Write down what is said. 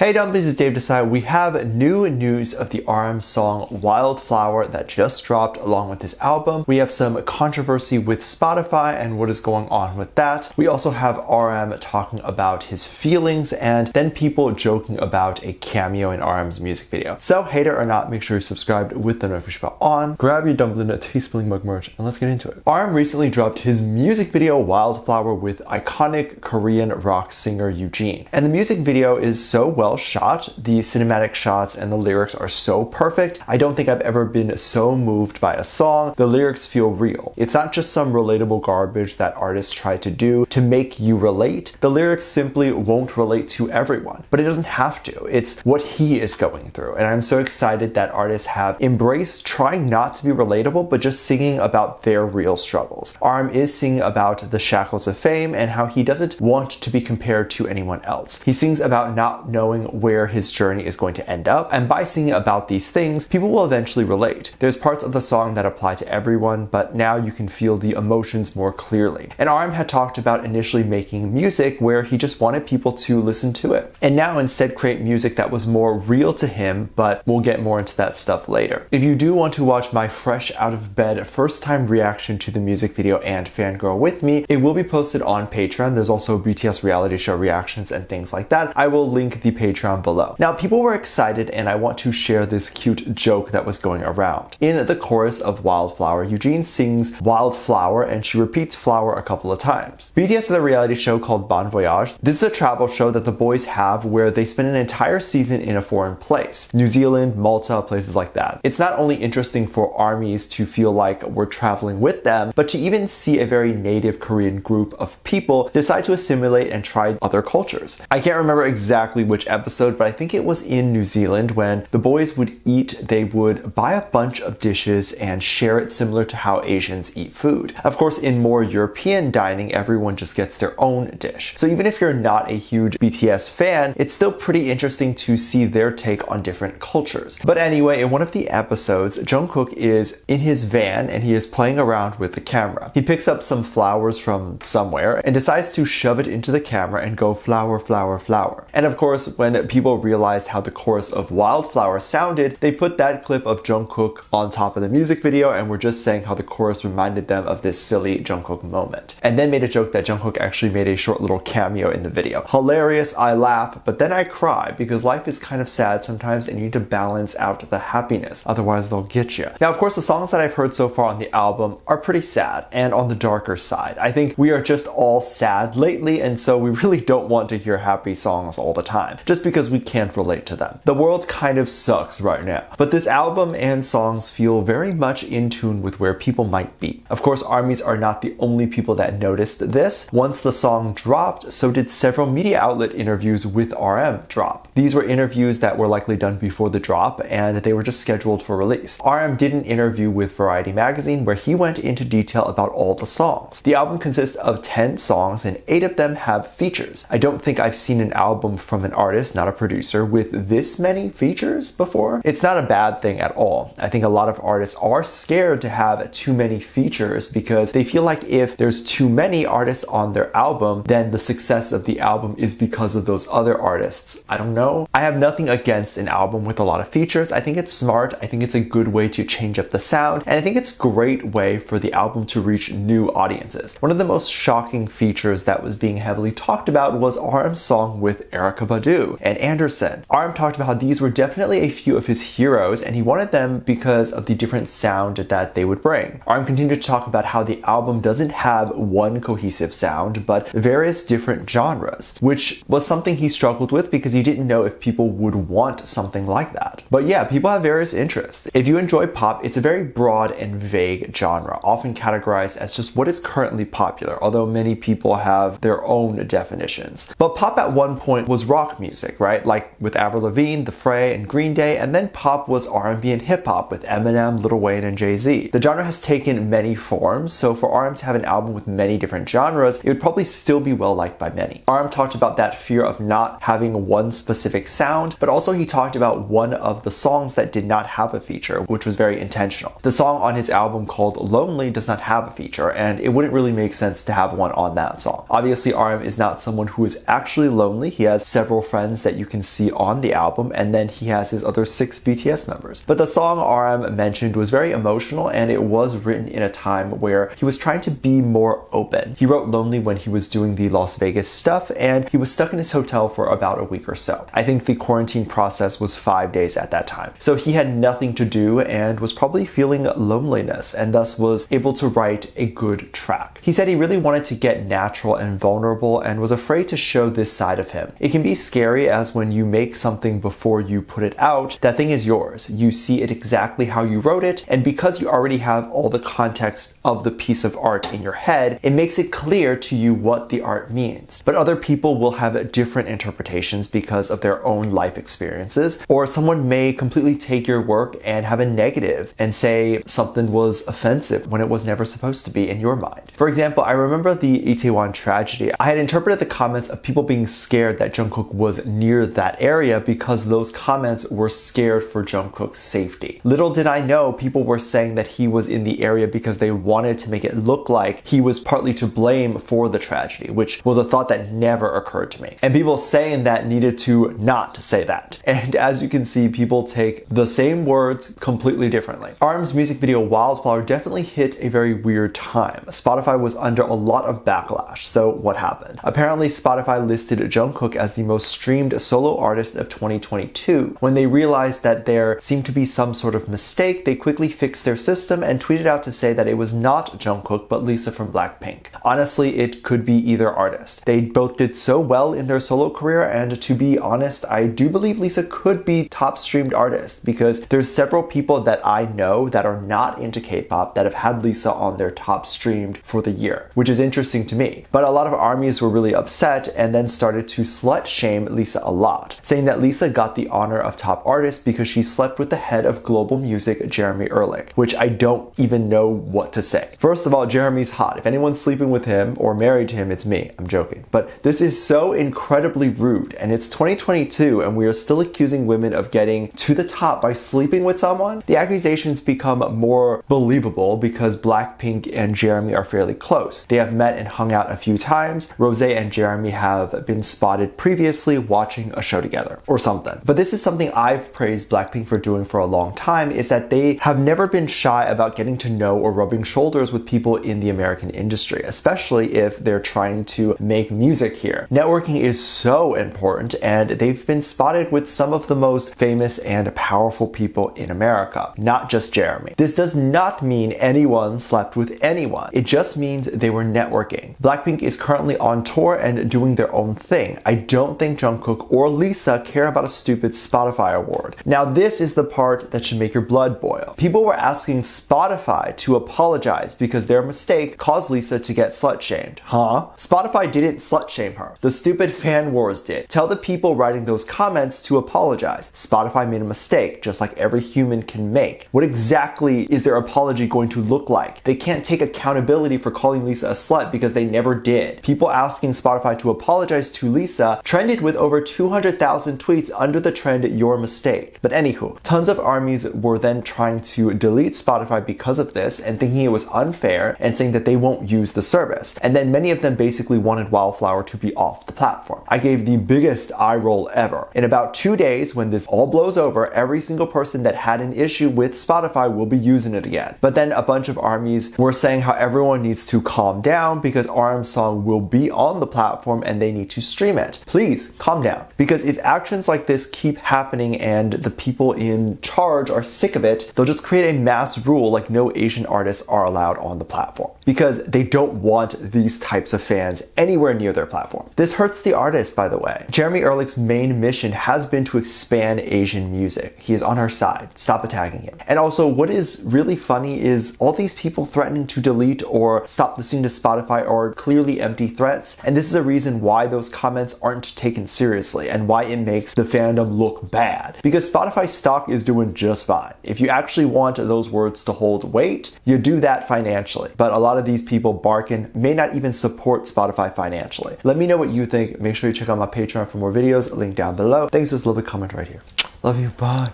Hey dumplings, it's Dave Desai. We have new news of the RM song Wildflower that just dropped along with his album. We have some controversy with Spotify and what is going on with that. We also have RM talking about his feelings and then people joking about a cameo in RM's music video. So hater or not, make sure you're subscribed with the notification bell on. Grab your dumpling tasting mug merch and let's get into it. RM recently dropped his music video Wildflower with iconic Korean rock singer Youjeen. And the music video is so well shot, the cinematic shots and the lyrics are so perfect. I don't think I've ever been so moved by a song. The lyrics feel real. It's not just some relatable garbage that artists try to do to make you relate. The lyrics simply won't relate to everyone, but it doesn't have to. It's what he is going through. And I'm so excited that artists have embraced trying not to be relatable, but just singing about their real struggles. RM is singing about the shackles of fame and how he doesn't want to be compared to anyone else. He sings about not knowing where his journey is going to end up, and by singing about these things, people will eventually relate. There's parts of the song that apply to everyone, but now you can feel the emotions more clearly. And RM had talked about initially making music where he just wanted people to listen to it, and now instead create music that was more real to him, but we'll get more into that stuff later. If you do want to watch my fresh out of bed first time reaction to the music video and fangirl with me, it will be posted on Patreon. There's also BTS reality show reactions and things like that. I will link the Patreon below. Now, people were excited and I want to share this cute joke that was going around. In the chorus of Wildflower, Youjeen sings Wildflower and she repeats flower a couple of times. BTS has a reality show called Bon Voyage. This is a travel show that the boys have where they spend an entire season in a foreign place. New Zealand, Malta, places like that. It's not only interesting for armies to feel like we're traveling with them, but to even see a very native Korean group of people decide to assimilate and try other cultures. I can't remember exactly which episode, but I think it was in New Zealand when the boys would eat, they would buy a bunch of dishes and share it similar to how Asians eat food. Of course, in more European dining, everyone just gets their own dish. So even if you're not a huge BTS fan, it's still pretty interesting to see their take on different cultures. But anyway, in one of the episodes, Jungkook is in his van and he is playing around with the camera. He picks up some flowers from somewhere and decides to shove it into the camera and go flower, flower, flower. And of course, when people realized how the chorus of Wildflower sounded, they put that clip of Jungkook on top of the music video and were just saying how the chorus reminded them of this silly Jungkook moment. And then made a joke that Jungkook actually made a short little cameo in the video. Hilarious, I laugh, but then I cry because life is kind of sad sometimes and you need to balance out the happiness, otherwise they'll get you. Now, of course, the songs that I've heard so far on the album are pretty sad and on the darker side. I think we are just all sad lately, and so we really don't want to hear happy songs all the time, just because we can't relate to them. The world kind of sucks right now, but this album and songs feel very much in tune with where people might be. Of course, ARMYs are not the only people that noticed this. Once the song dropped, so did several media outlet interviews with RM drop. These were interviews that were likely done before the drop and they were just scheduled for release. RM did an interview with Variety magazine where he went into detail about all the songs. The album consists of 10 songs and 8 of them have features. I don't think I've seen an album from an artist, not a producer, with this many features before. It's not a bad thing at all. I think a lot of artists are scared to have too many features because they feel like if there's too many artists on their album, then the success of the album is because of those other artists. I don't know. I have nothing against an album with a lot of features. I think it's smart. I think it's a good way to change up the sound, and I think it's a great way for the album to reach new audiences. One of the most shocking features that was being heavily talked about was RM's song with Erykah Badu and Anderson. RM talked about how these were definitely a few of his heroes and he wanted them because of the different sound that they would bring. RM continued to talk about how the album doesn't have one cohesive sound, but various different genres, which was something he struggled with because he didn't know if people would want something like that. But yeah, people have various interests. If you enjoy pop, it's a very broad and vague genre, often categorized as just what is currently popular, although many people have their own definitions. But pop at one point was rock music, right? Like with Avril Lavigne, The Fray, and Green Day, and then pop was R&B and hip-hop with Eminem, Lil Wayne, and Jay-Z. The genre has taken many forms, so for RM to have an album with many different genres, it would probably still be well liked by many. RM talked about that fear of not not having one specific sound, but also he talked about one of the songs that did not have a feature, which was very intentional. The song on his album called Lonely does not have a feature, and it wouldn't really make sense to have one on that song. Obviously, RM is not someone who is actually lonely. He has several friends that you can see on the album, and then he has his other 6 BTS members. But the song RM mentioned was very emotional, and it was written in a time where he was trying to be more open. He wrote Lonely when he was doing the Las Vegas stuff, and he was stuck in his hotel for about a week or so. I think the quarantine process was 5 days at that time. So he had nothing to do and was probably feeling loneliness, and thus was able to write a good track. He said he really wanted to get natural and vulnerable and was afraid to show this side of him. It can be scary, as when you make something before you put it out, that thing is yours. You see it exactly how you wrote it, and because you already have all the context of the piece of art in your head, it makes it clear to you what the art means. But other people will have different interpretations because of their own life experiences, or someone may completely take your work and have a negative and say something was offensive when it was never supposed to be in your mind. For example, I remember the Itaewon tragedy. I had interpreted the comments of people being scared that Jungkook was near that area because those comments were scared for Jungkook's safety. Little did I know people were saying that he was in the area because they wanted to make it look like he was partly to blame for the tragedy, which was a thought that never occurred to me. And people saying that needed to not say that. And as you can see, people take the same words completely differently. RM's music video Wildflower definitely hit a very weird time. Spotify was under a lot of backlash. So what happened? Apparently Spotify listed Jungkook as the most streamed solo artist of 2022. When they realized that there seemed to be some sort of mistake, they quickly fixed their system and tweeted out to say that it was not Jungkook but Lisa from Blackpink. Honestly, it could be either artist. They both did so well in their solo career, and to be honest, I do believe Lisa could be top streamed artist because there's several people that I know that are not into K-pop that have had Lisa on their top streamed for the year, which is interesting to me. But a lot of ARMYs were really upset and then started to slut shame Lisa a lot, saying that Lisa got the honor of top artist because she slept with the head of global music, Jeremy Ehrlich, which I don't even know what to say. First of all, Jeremy's hot. If anyone's sleeping with him or married to him, it's me. I'm joking. But this is so incredibly rude, and it's 2022 and we are still accusing women of getting to the top by sleeping with someone. The accusations become more believable because Blackpink and Jeremy are fairly close. They have met and hung out a few times. Rosé and Jeremy have been spotted previously watching a show together or something. But this is something I've praised Blackpink for doing for a long time, is that they have never been shy about getting to know or rubbing shoulders with people in the American industry, especially if they're trying to make music here. Networking is so important, and they've been spotted with some of the most famous and powerful people in America, not just Jeremy. This does not mean anyone slept with anyone. It just means they were networking. Blackpink is currently on tour and doing their own thing. I don't think Jungkook or Lisa care about a stupid Spotify award. Now, this is the part that should make your blood boil. People were asking Spotify to apologize because their mistake caused Lisa to get slut shamed. Huh? Spotify didn't slut shame her. The stupid fan wars did. Tell the people writing those comments to apologize. Spotify made a mistake, just like every human can make. What exactly is their apology going to look like? They can't take accountability for calling Lisa a slut because they never did. People asking Spotify to apologize to Lisa trended with over 200,000 tweets under the trend "your mistake." But anywho, tons of ARMYs were then trying to delete Spotify because of this and thinking it was unfair and saying that they won't use the service. And then many of them basically wanted Wildflower to be off the platform. I gave the biggest eye roll ever. In about 2 days, when this all blows over, every single person that had an issue with Spotify will be using it again. But then a bunch of ARMYs were saying how everyone needs to calm down because RM's song will be on the platform and they need to stream it. Please calm down, because if actions like this keep happening and the people in charge are sick of it, they'll just create a mass rule like no Asian artists are allowed on the platform because they don't want these types of fans anywhere near their platform. This hurts the artist, by the way. Jeremy Ehrlich's main mission has been to expand Asian music. He is on our side. Stop attacking him. And also, what is really funny is all these people threatening to delete or stop listening to Spotify are clearly empty threats, and this is a reason why those comments aren't taken seriously and why it makes the fandom look bad. Because Spotify stock is doing just fine. If you actually want those words to hold weight, you do that financially. But a lot of of these people bargain, may not even support Spotify financially. Let me know what you think. Make sure you check out my Patreon for more videos, link down below. Thanks, just leave a comment right here. Love you, bye.